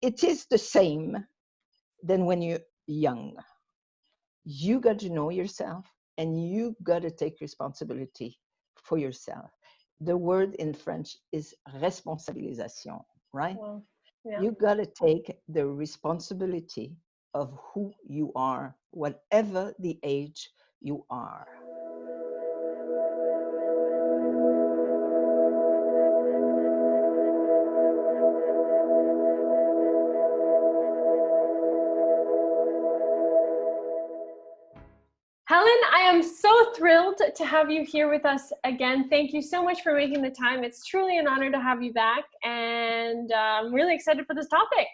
it is the same than when you're young. You got to know yourself and you got to take responsibility for yourself. The word in French is responsabilisation, right? Well, yeah. You got to take the responsibility of who you are, whatever the age you are. Helen, I am so thrilled to have you here with us again. Thank you so much for making the time. It's truly an honor to have you back, and I'm really excited for this topic.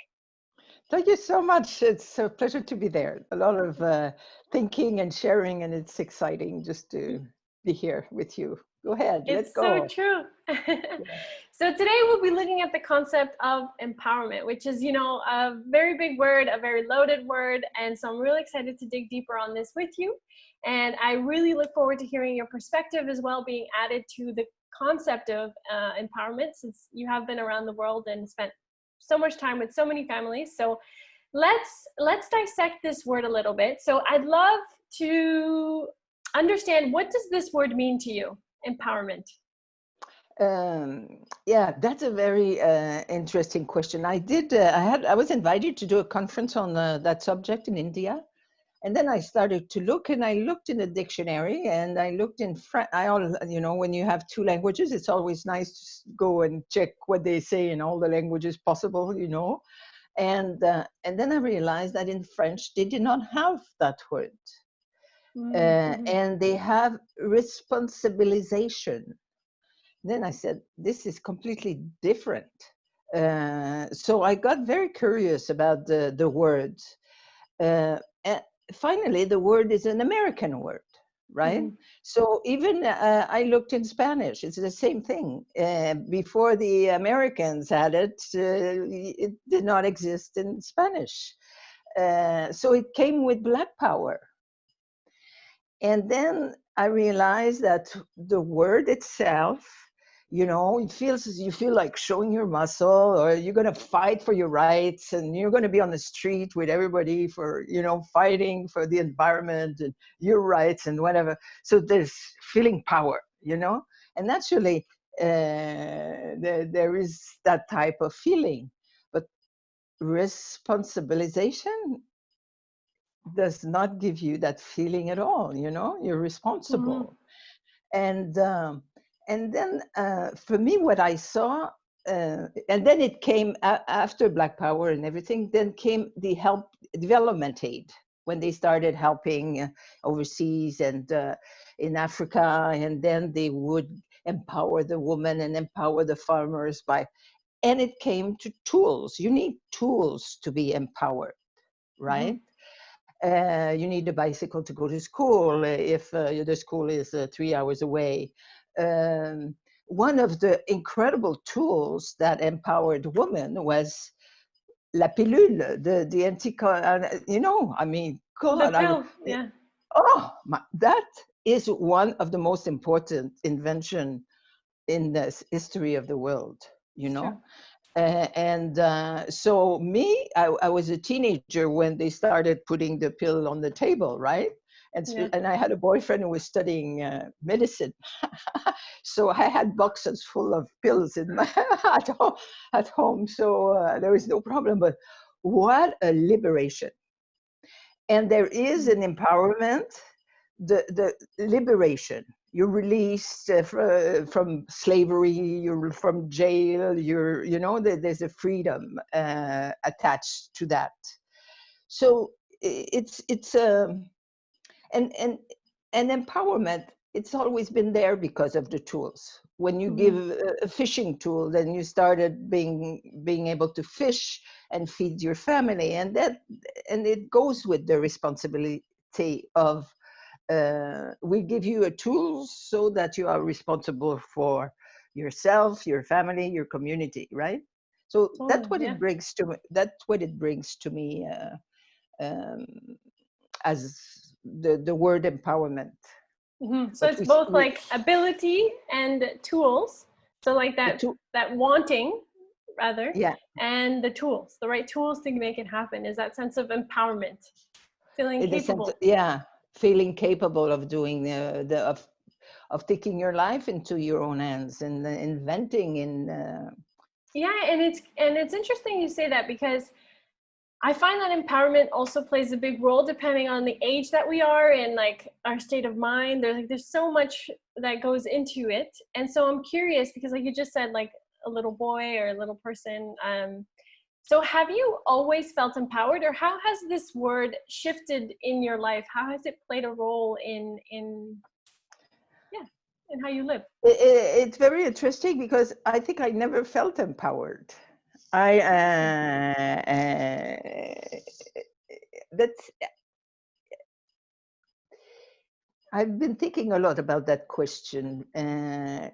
Thank you so much. It's a pleasure to be there. A lot of thinking and sharing, and it's exciting just to be here with you. Go ahead, let's It's so go. true. Yeah. So today we'll be looking at the concept of empowerment, which is, a very big word, a very loaded word. And so I'm really excited to dig deeper on this with you. And I really look forward to hearing your perspective as well, being added to the concept of empowerment, since you have been around the world and spent so much time with so many families. So let's dissect this word a little bit. So I'd love to understand, what does this word mean to you, empowerment? Yeah, that's a very interesting question. I was invited to do a conference on that subject in India. And then I started to look, and I looked in the dictionary, and I looked in French. When you have two languages, it's always nice to go and check what they say in all the languages possible, And then I realized that in French, they did not have that word. Mm-hmm. And they have responsibilization. Then I said, this is completely different. So I got very curious about the word. And finally, the word is an American word, right? Mm-hmm. So even I looked in Spanish, it's the same thing. Before the Americans had it, it did not exist in Spanish. So it came with Black Power. And then I realized that the word itself, you feel like showing your muscle, or you're going to fight for your rights, and you're going to be on the street with everybody for, fighting for the environment and your rights and whatever. So there's feeling power, and naturally there is that type of feeling. But responsibilization does not give you that feeling at all. You're Mm-hmm. responsible. And then for me, what I saw, and then it came after Black Power and everything, then came the development aid, when they started helping overseas and in Africa, and then they would empower the woman and empower the farmers and it came to tools. You need tools to be empowered, right? Mm-hmm. You need a bicycle to go to school if the school is 3 hours away. One of the incredible tools that empowered women was la pilule, the anti, The God, pill, yeah. that is one of the most important invention in the history of the world, It's true. So I was a teenager when they started putting the pill on the table, right? Yeah. And I had a boyfriend who was studying medicine. So I had boxes full of pills at home. So there was no problem. But what a liberation. And there is an empowerment, the liberation. You're released from slavery, you're from jail, there's a freedom attached to that. So it's and empowerment, it's always been there because of the tools. When you Mm-hmm. give a fishing tool, then you started being able to fish and feed your family, and it goes with the responsibility of we give you a tool so that you are responsible for yourself, your family, your community, right? So that's Totally, what yeah. it brings to me. That's what it brings to me um, as the word empowerment. Mm-hmm. So But it's both like ability and tools. So like the that two, that wanting rather, Yeah, and the tools, the right tools to make it happen, is that sense of empowerment, feeling in the sense, capable. yeah, feeling capable of doing of taking your life into your own hands and inventing in. Yeah, and it's interesting you say that, because I find that empowerment also plays a big role depending on the age that we are and like our state of mind. There's so much that goes into it. And so I'm curious, because like you just said, like a little boy or a little person. So have you always felt empowered, or how has this word shifted in your life? How has it played a role in yeah, in how you live? It's very interesting because I think I never felt empowered. I that's I've been thinking a lot about that question, and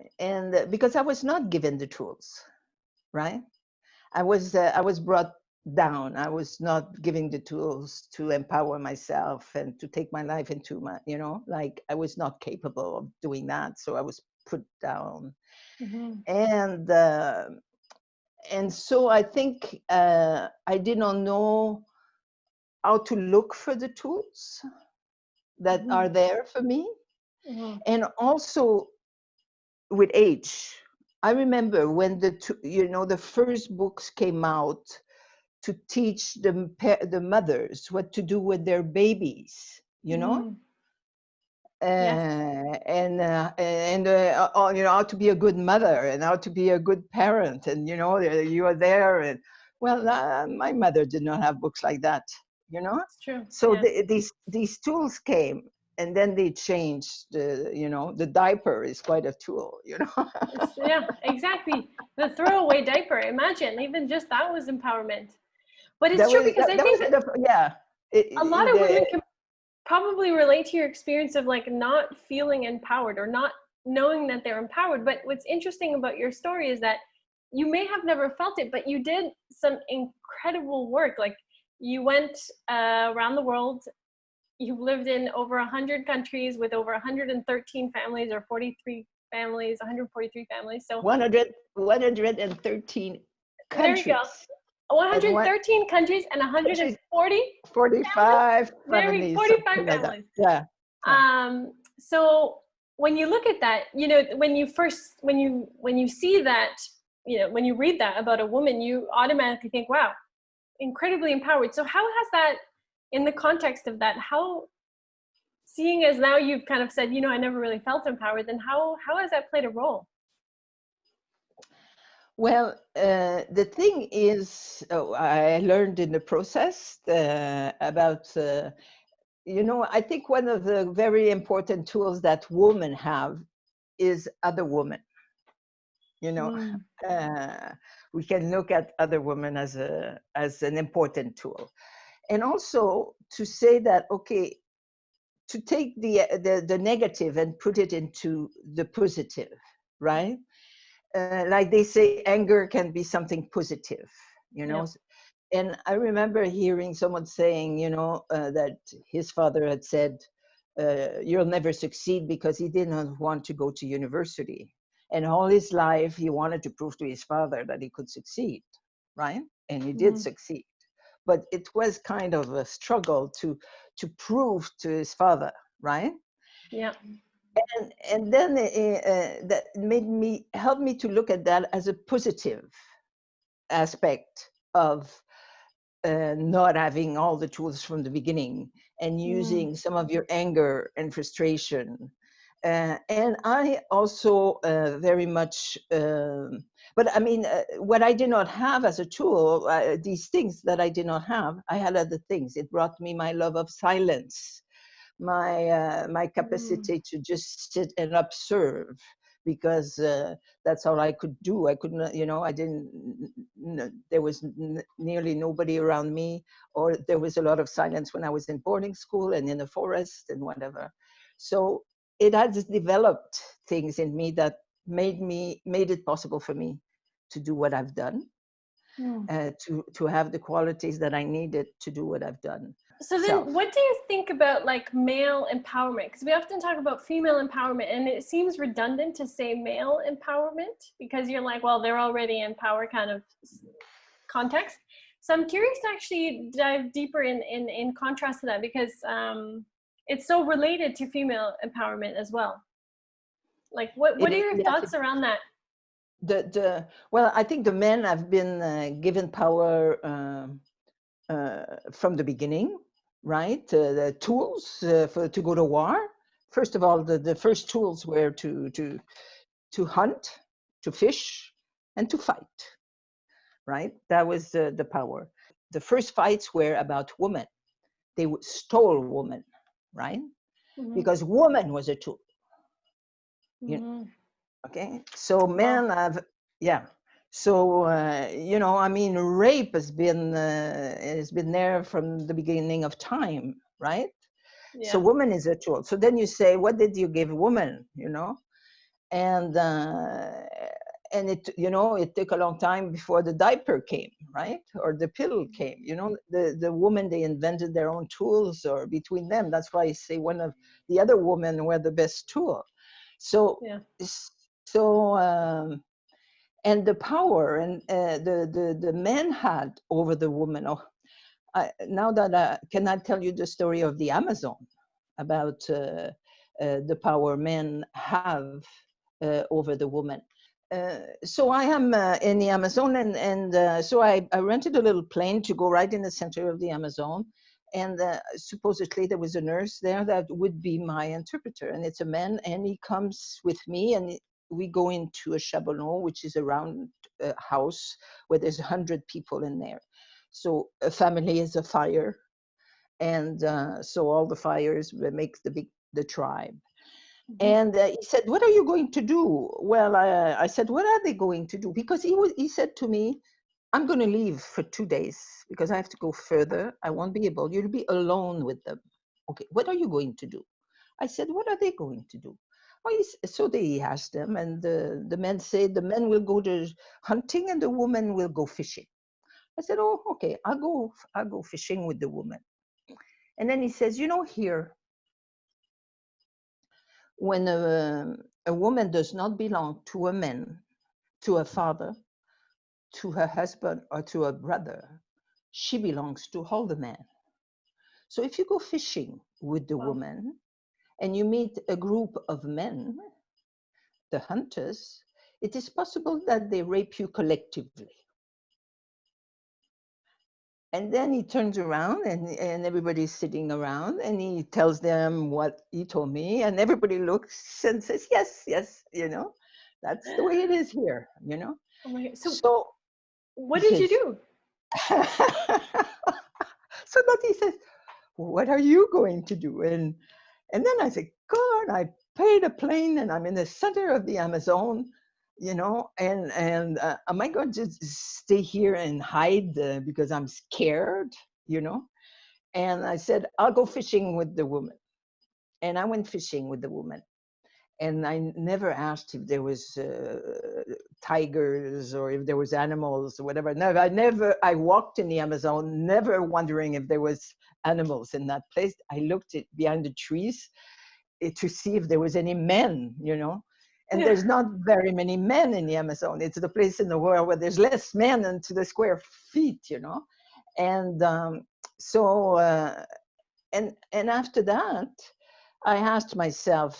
because I was not given the tools, right? I was brought down. I was not given the tools to empower myself and to take my life into my, like I was not capable of doing that. So I was put down, Mm-hmm. and so I think I did not know how to look for the tools that Mm-hmm. are there for me, Mm-hmm. and also with age. I remember when the first books came out to teach the mothers what to do with their babies, Mm-hmm. Yes. how to be a good mother and how to be a good parent, and you are there, and well, my mother did not have books like that, It's true. so Yeah. these tools came, and then they changed the diaper is quite a tool. Yeah, exactly. The throwaway diaper. Imagine, even just that was empowerment. But it's that true, was because I that was think enough, yeah. a lot of women can probably relate to your experience of like not feeling empowered or not knowing that they're empowered. But what's interesting about your story is that you may have never felt it, but you did some incredible work. Like you went around the world. You've lived in over 100 countries with over 113 families, or 43 families, 143 families. So 113 there you go. countries, and 113 countries and countries, 140 families. 45 There we families, 45 something like that. families. Yeah, yeah. So when you look at that, when you see that, when you read that about a woman, you automatically think, wow, incredibly empowered. So how has that, in the context of that, how, seeing as now you've kind of said, I never really felt empowered, then how has that played a role? Well, the thing is, I learned in the process about, I think one of the very important tools that women have is other women. You know, Mm. uh, we can look at other women as an important tool, and also to say that, okay, to take the negative and put it into the positive, right? Like they say, anger can be something positive, you know. Yep. And I remember hearing someone saying, that his father had said, "You'll never succeed," because he didn't want to go to university, and all his life he wanted to prove to his father that he could succeed, right? And he did Mm. succeed, but it was kind of a struggle to prove to his father, right? Yeah. And then that helped me to look at that as a positive aspect of not having all the tools from the beginning, and Mm. using some of your anger and frustration. And I also very much, but I mean, what I did not have as a tool, these things that I did not have, I had other things. It brought me my love of silence, my Mm. capacity to just sit and observe, because that's all I could do. I couldn't, I didn't. There was nearly nobody around me, or there was a lot of silence when I was in boarding school and in the forest and whatever. So it has developed things in me that made it possible for me to do what I've done. Mm. to have the qualities that I needed to do what I've done. So then what do you think about like male empowerment? Because we often talk about female empowerment and it seems redundant to say male empowerment because you're like, well, they're already in power kind of context. So I'm curious to actually dive deeper in contrast to that because it's so related to female empowerment as well. Like what are your Yes, thoughts around that? well, I think the men have been given power from the beginning, right? The tools to go to war. First of all, the first tools were to hunt, to fish, and to fight, right? That was the power. The first fights were about women. They stole women, right? Mm-hmm. Because woman was a tool. Mm-hmm. Okay, so Wow. men have, yeah. So I mean, rape has been there from the beginning of time, right? So Yeah. woman is a tool. So then you say, what did you give woman? And it took a long time before the diaper came, right? Or the pill came. The woman, they invented their own tools, or between them. That's why I say one of the other women were the best tool. So Yeah. so and the power and the men had over the woman. Now that can I tell you the story of the Amazon about the power men have over the woman. So I am in the Amazon, and so I rented a little plane to go right in the center of the Amazon. And supposedly there was a nurse there that would be my interpreter, and it's a man, and he comes with me, and we go into a chaboneau, which is a round house where there's 100 people in there. So a family is a fire, and so all the fires make the tribe. Mm-hmm. And he said, "What are you going to do?" Well, I said, "What are they going to do?" Because he said to me, "I'm going to leave for 2 days because I have to go further. I won't be able. You'll be alone with them." Okay, what are you going to do? I said, "What are they going to do?" Oh, so they asked them, and the men said the men will go to hunting and the woman will go fishing. I said, "Oh, okay, I'll go fishing with the woman." And then he says, "Here, when a woman does not belong to a man, to a father, to her husband, or to a brother, she belongs to all the men. So if you go fishing with the Wow. woman and you meet a group of men, the hunters, it is possible that they rape you collectively." And then he turns around, and everybody's sitting around, and he tells them what he told me, and everybody looks and says, "Yes, yes, that's the way it is here, Oh my God. So So he what did you says, do? so that he says, "What are you going to do?" And then I said, "God, I paid a plane and I'm in the center of the Amazon, and am I going to stay here and hide because I'm scared, you know?" And I said, "I'll go fishing with the woman." And I went fishing with the woman. And I never asked if there was tigers or if there was animals or whatever. No, I walked in the Amazon, never wondering if there was animals in that place. I looked behind the trees to see if there was any men, and Yeah. there's not very many men in the Amazon. It's the place in the world where there's less men than to the square feet, and so and after that, I asked myself,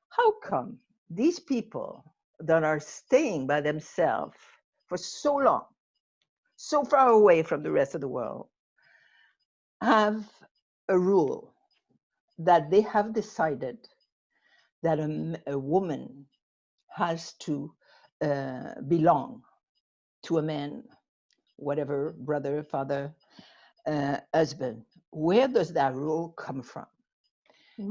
how come these people that are staying by themselves for so long, so far away from the rest of the world, have a rule that they have decided that a woman has to belong to a man, whatever, brother, father, husband? Where does that rule come from?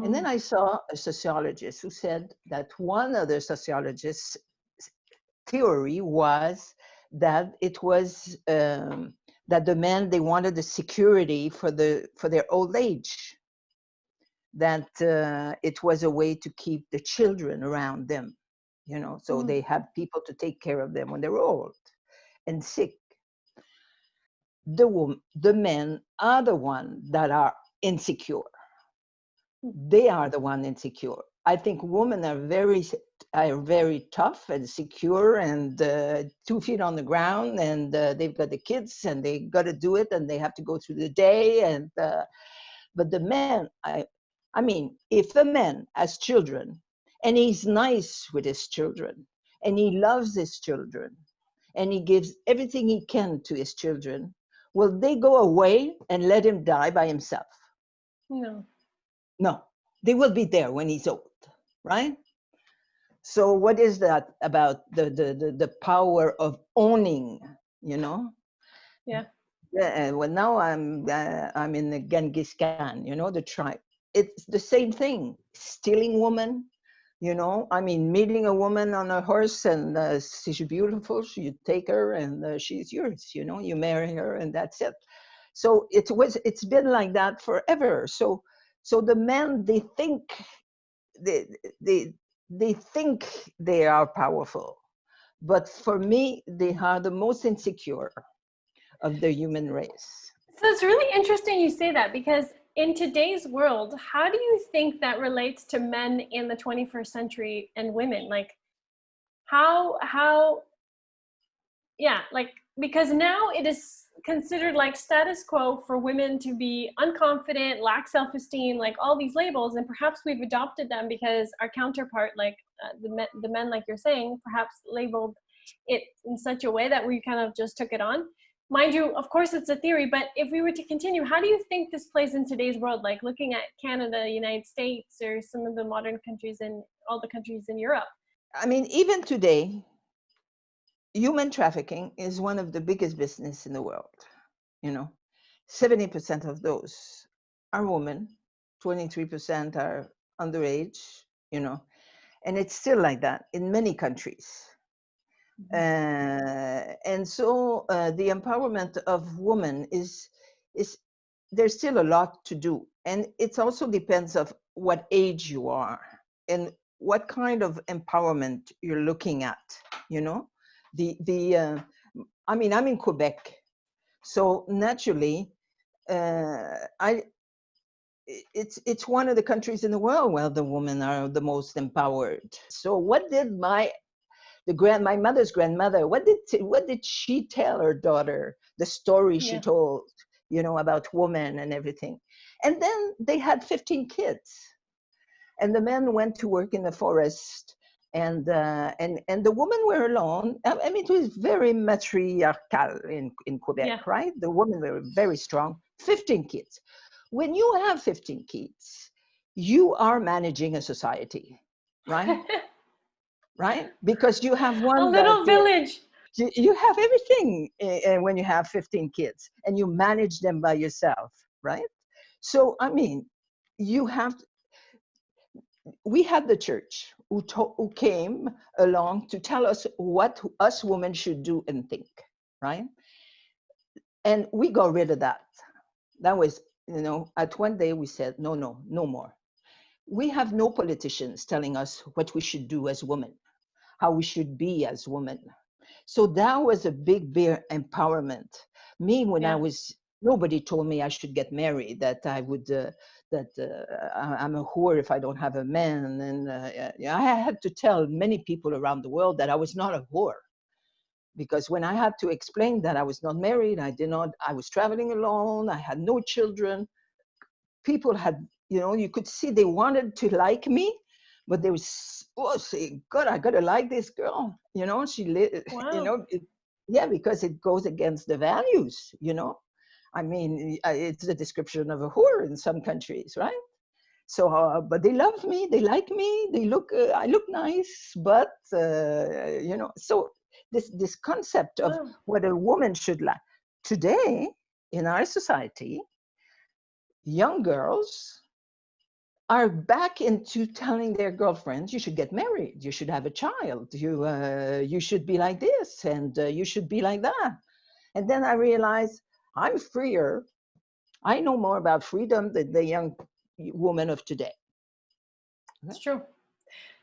And then Mm-hmm. I saw a sociologist who said that one of the sociologists' theory was that it was that the men, they wanted the security for their old age, that it was a way to keep the children around them, so Mm-hmm. they have people to take care of them when they're old and sick. the men are the one that are insecure. They are the one insecure. I think women are very tough and secure and 2 feet on the ground, and they've got the kids and they got to do it and they have to go through the day. And but the man, I mean, if a man has children and he's nice with his children and he loves his children and he gives everything he can to his children, will they go away and let him die by himself? No. No, they will be there when he's old, right? So what is that about the power of owning, you know? Yeah. Yeah, well, now I'm in the Genghis Khan, you know, the tribe. It's the same thing. Stealing woman, you know. I mean, meeting a woman on a horse and she's beautiful. You take her and she's yours. You know, you marry her and that's it. So it's been like that forever. So the men, they they they think they are powerful, but for me, they are the most insecure of the human race. So it's really interesting you say that, because in today's world, how do you think that relates to men in the 21st century and women? Like how yeah, like, because now it is considered like status quo for women to be unconfident, lack self-esteem, like all these labels, and perhaps we've adopted them because our counterpart, like the men, like you're saying, perhaps labeled it in such a way that we kind of just took it on. Mind you, of course it's a theory, but if we were to continue, how do you think this plays in today's world, like looking at Canada, United States, or some of the modern countries and all the countries in Europe? I mean, even today, human trafficking is one of the biggest business in the world. You know, 70% of those are women, 23% are underage, you know, and it's still like that in many countries. And so the empowerment of women is there's still a lot to do, and it also depends of what age you are and what kind of empowerment you're looking at. You know, I mean, I'm in Quebec, so naturally, I it's one of the countries in the world where the women are the most empowered. So what did my mother's grandmother, what did she tell her daughter, the story she Yeah. told, you know, about women and everything? And then they had 15 kids, and the men went to work in the forest, and the women were alone. I mean, it was very matriarchal in Quebec, Yeah. right? The women were very strong. 15 kids. When you have 15 kids, you are managing a society, right? Right? Because you have A one that little village. you have everything when you have 15 kids and you manage them by yourself, right? So, I mean, you have, we had the church who came along to tell us what us women should do and think, right? And we got rid of that. That was, you know, at one day we said, no, no more. We have no politicians telling us what we should do as women, how we should be as women. So that was a big empowerment. Me, when I Yeah. was, nobody told me I should get married, that I would, I'm a whore if I don't have a man. And I had to tell many people around the world that I was not a whore. Because when I had to explain that I was not married, I was traveling alone, I had no children, people had, you know, you could see they wanted to like me, but they was, oh, say, God, I gotta like this girl, you know, you Wow. know, yeah, because it goes against the values, you know. I mean, it's a description of a whore in some countries, right? So, but they love me, they like me, I look nice, but you know, so this concept of Wow. what a woman should like today in our society, young girls are back into telling their girlfriends, you should get married, you should have a child, you should be like this, and you should be like that. And then I realized I'm freer. I know more about freedom than the young woman of today. It's true.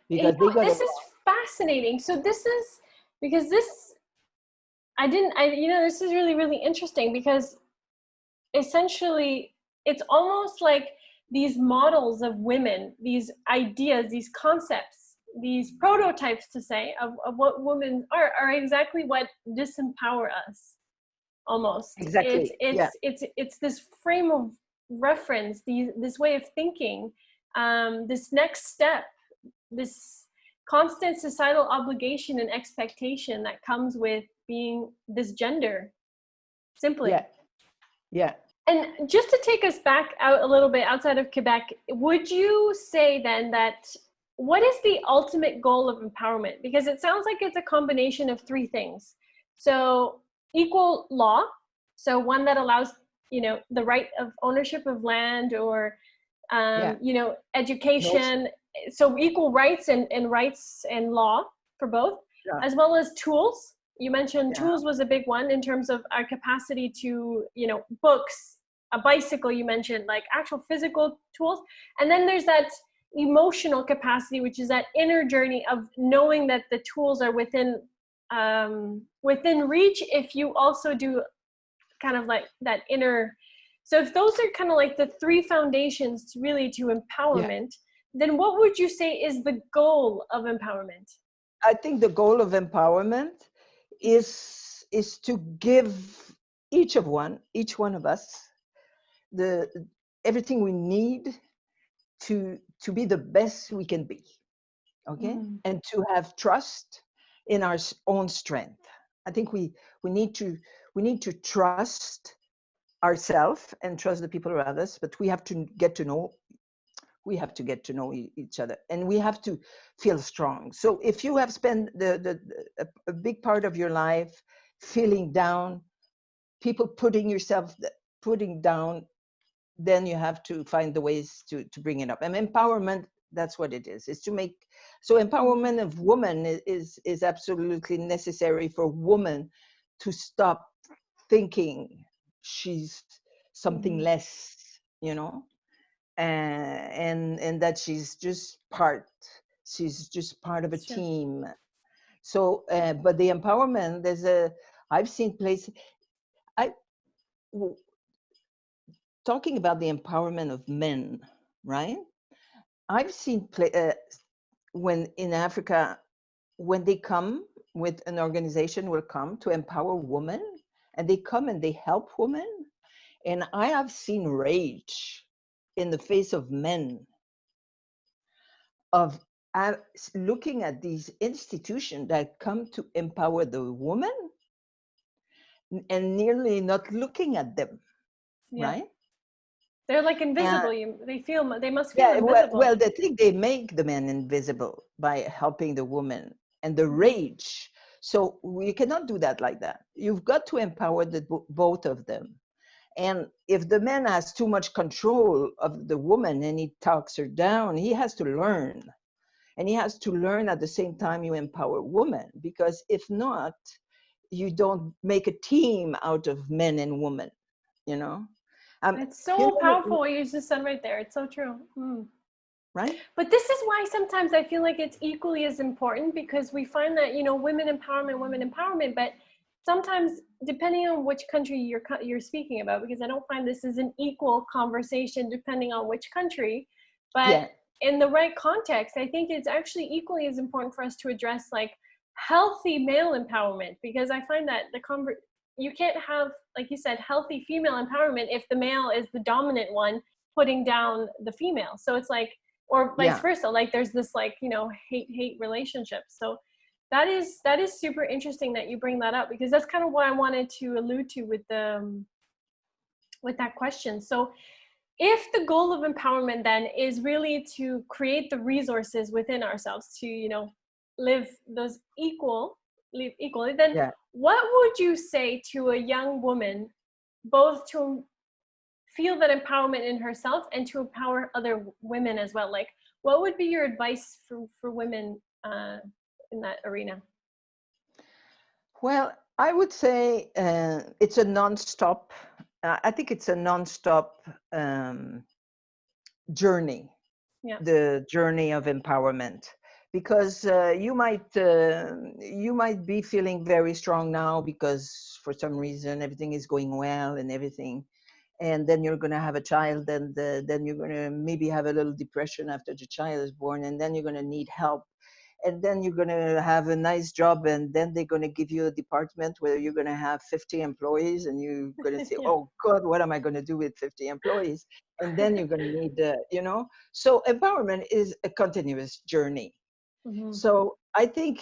You Because they know, got it this is wrong. fascinating. So this is because this, This is really, really interesting because essentially it's almost like these models of women, these ideas, these concepts, these prototypes to say of what women are exactly what disempower us almost. Exactly. Yeah. It's this frame of reference, this way of thinking, this next step, this constant societal obligation and expectation that comes with being this gender, simply. Yeah. Yeah. And just to take us back out a little bit outside of Quebec, would you say then that what is the ultimate goal of empowerment? Because it sounds like it's a combination of three things. So equal law, so one that allows, the right of ownership of land or, Yeah. No. education. So equal rights and rights and law for both, Yeah. as well as tools. You mentioned Yeah. tools was a big one in terms of our capacity to, books, a bicycle, you mentioned, like actual physical tools. And then there's that emotional capacity, which is that inner journey of knowing that the tools are within reach if you also do kind of like that inner. So if those are kind of like the three foundations really to Yeah. empowerment, then what would you say is the goal of empowerment? I think the goal of empowerment is to give each one of us the everything we need to be the best we can be. Okay. Mm. And to have trust in our own strength. I think we need to trust ourselves and trust the people around us, but we have to get to know each other, and we have to feel strong. So if you have spent a big part of your life feeling down, people putting down, then you have to find the ways to bring it up. And empowerment, that's what it is. It's to make, so empowerment of women is absolutely necessary for women to stop thinking she's something less, and that she's just part of a Sure. team. So but the empowerment, I've seen places, I talking about the empowerment of men, right? I've seen when in Africa, when they come with an organization will come to empower women, and they come and they help women, and I have seen rage in the face of men of looking at these institutions that come to empower the woman and nearly not looking at them, Yeah. right? They're like And invisible. They must feel yeah, invisible. they think they make the men invisible by helping the woman, and the Mm-hmm. rage. So we cannot do that like that. You've got to empower both of them. And if the man has too much control of the woman and he talks her down, he has to learn. And he has to learn at the same time you empower women, because if not, you don't make a team out of men and women, you know? It's You so know, powerful what you just said right there. It's so true. Mm. right? But this is why sometimes I feel like it's equally as important, because we find that, women empowerment, but sometimes depending on which country you're speaking about, because I don't find this is an equal conversation depending on which country, but Yeah, in the right context, I think it's actually equally as important for us to address like healthy male empowerment, because I find that you can't have, like you said, healthy female empowerment if the male is the dominant one putting down the female. So it's like, or vice yeah. versa, like there's this like hate relationship. So that is super interesting that you bring that up, because that's kind of what I wanted to allude to with that question. So if the goal of empowerment then is really to create the resources within ourselves to live equally, then Yeah. what would you say to a young woman, both to feel that empowerment in herself and to empower other women as well? Like, what would be your advice for women in that arena? Well, I would say it's a non-stop. I think it's a non-stop journey, Yeah. the journey of empowerment, because you might be feeling very strong now because for some reason everything is going well and everything, and then you're going to have a child, and then you're going to maybe have a little depression after the child is born, and then you're going to need help, and then you're going to have a nice job, and then they're going to give you a department where you're going to have 50 employees, and you're going to say, Yeah. oh God, what am I going to do with 50 employees? And then you're going to need so empowerment is a continuous journey. Mm-hmm. So I think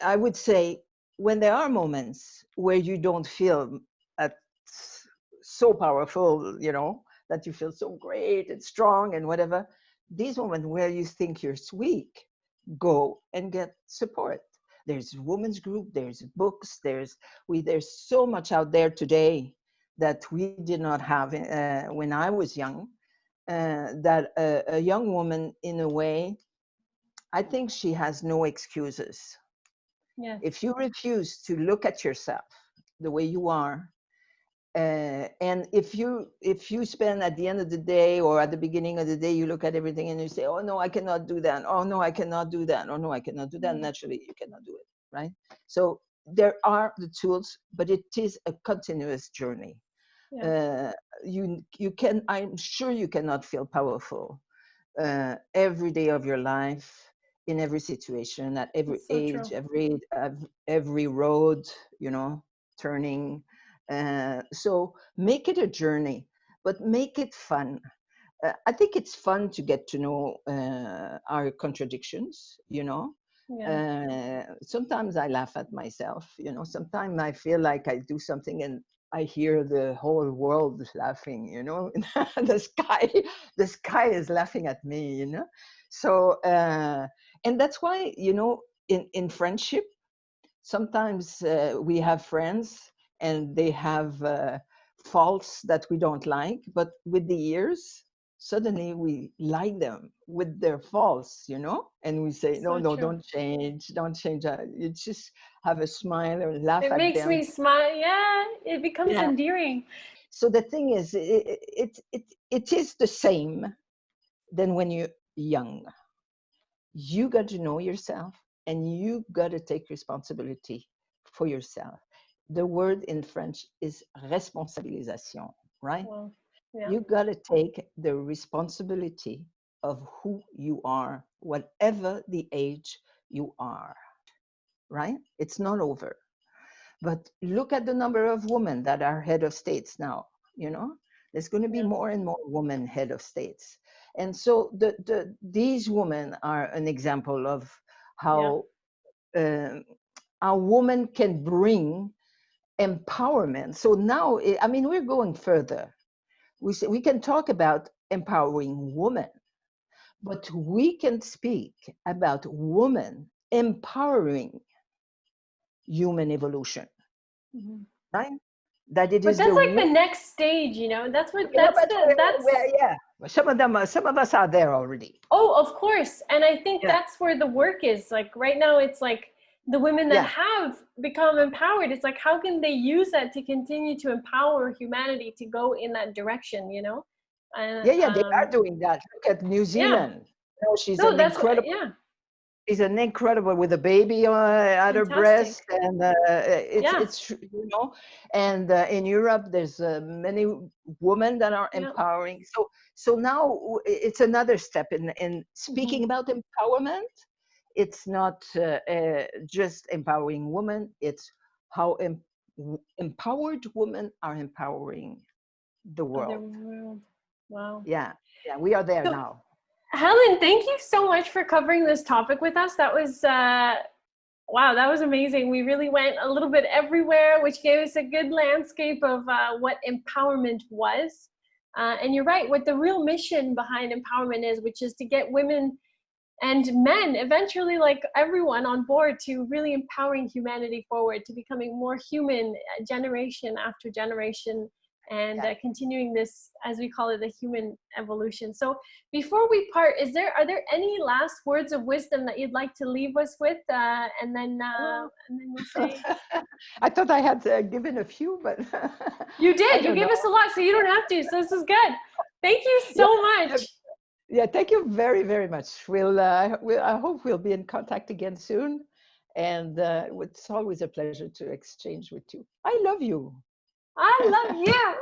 I would say when there are moments where you don't feel at, so powerful, that you feel so great and strong and whatever, these moments where you think you're weak, go and get support. There's women's group, there's books, there's so much out there today that we did not have when I was young. That a young woman, in a way, I think she has no excuses. Yes. If you refuse to look at yourself the way you are, and if you spend at the end of the day or at the beginning of the day, you look at everything and you say, oh no, I cannot do that, oh no, I cannot do that, oh no, I cannot do that, naturally you cannot do it, right? So there are the tools, but it is a continuous journey. Yeah. You can, I'm sure you cannot feel powerful every day of your life, in every situation, at every It's so age, true. every road, turning. So make it a journey, but make it fun. I think it's fun to get to know our contradictions. Yeah. Sometimes I laugh at myself. Sometimes I feel like I do something and I hear the whole world laughing. The sky is laughing at me. So and that's why in friendship sometimes we have friends and they have faults that we don't like, but with the years suddenly we like them with their faults, and we say, no, So no, true. don't change, you just have a smile or laugh It at makes them. me smile. Yeah, it becomes Yeah. endearing. So the thing is, it is the same than when you're young. You got to know yourself, and you got to take responsibility for yourself. The word in French is responsabilisation, right? Well, yeah. You got to take the responsibility of who you are, whatever the age you are, right? It's not over. But look at the number of women that are head of states now, you know? There's going to be Yeah. more and more women head of states. And so these women are an example of Yeah. how a woman can bring empowerment. So now, I mean, we're going further. We can talk about empowering women, but we can speak about women empowering human evolution, Mhm. right? That it But is the that's like the wo- next stage, you know? That's what yeah, that's but the that's yeah, some of us are there already. Oh, of course. And I think Yeah, that's where the work is. Like right now it's like the women that yeah, have become empowered, it's like how can they use that to continue to empower humanity to go in that direction, you know? And yeah. They are doing that. Look at New yeah. Zealand. You know, No, that's what yeah. she's an incredible with a baby at her breast, Fantastic. and Yeah. and in Europe there's many women that are Yeah. empowering. So now it's another step in Hmm. speaking about empowerment. It's not just empowering women, it's how empowered women are empowering the Other world. world. Wow. Yeah, yeah, we are there So now. Helen, thank you so much for covering this topic with us. That was wow, that was amazing. We really went a little bit everywhere, which gave us a good landscape of what empowerment was. And you're right, what the real mission behind empowerment is, which is to get women and men, eventually, like everyone on board, to really empowering humanity forward, to becoming more human generation after generation, and Yeah. continuing this, as we call it, the human evolution. So before we part, are there any last words of wisdom that you'd like to leave us with, and then we'll say I thought I had given a few, but you I did. You don't gave know. us a lot, so you don't have to. So this is good. Thank you Yeah, so yeah, much. Yeah, thank you very, very much. I hope we'll be in contact again soon. And it's always a pleasure to exchange with you. I love you. I love you.